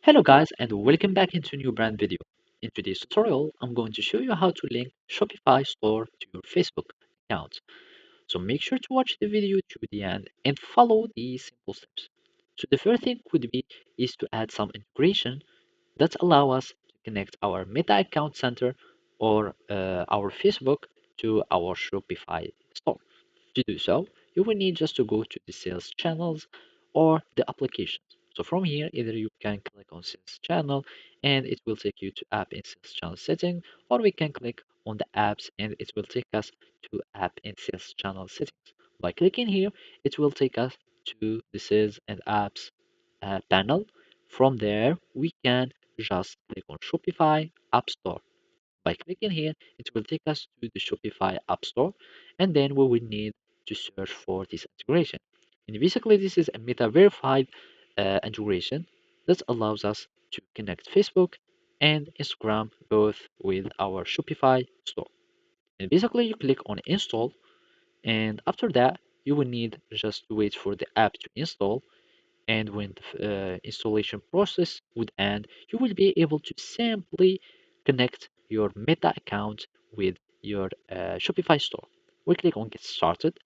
Hello guys and welcome back into a new brand video. In today's tutorial, I'm going to show you how to link Shopify store to your Facebook account. So make sure to watch the video to the end and follow these simple steps. So the first thing could be is to add some integration that allow us to connect our Meta account center or our Facebook to our Shopify store. To do so, you will need just to go to the sales channels or the applications. So from here, either you can click on sales channel and it will take you to app in sales channel setting, or we can click on the apps and it will take us to app in sales channel settings. By clicking here, it will take us to the sales and apps panel. From there, we can just click on Shopify App Store. By clicking here, it will take us to the Shopify App Store, and then we will need to search for this integration. And basically, this is a meta verified integration that allows us to connect Facebook and Instagram both with our Shopify store. And basically, you click on install, and after that, you will need just to wait for the app to install, and when the installation process would end, you will be able to simply connect your Meta account with your Shopify store. We click on Get Started,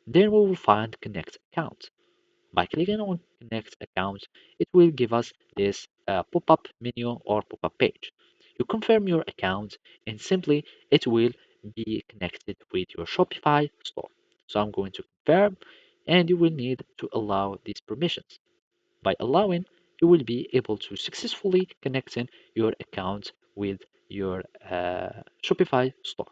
then we will find Connect Account. By clicking on Connect Account, it will give us this pop-up menu or pop-up page. You confirm your account and simply it will be connected with your Shopify store. So I'm going to confirm and you will need to allow these permissions. By allowing, you will be able to successfully connect in your account with your Shopify store.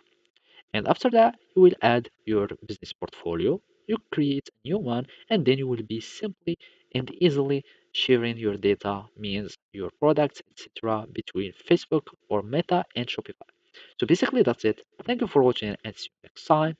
And after that, you will add your business portfolio. You create a new one, and then you will be simply and easily sharing your data, means your products, etc., between Facebook or Meta and Shopify. So basically, that's it. Thank you for watching, and see you next time.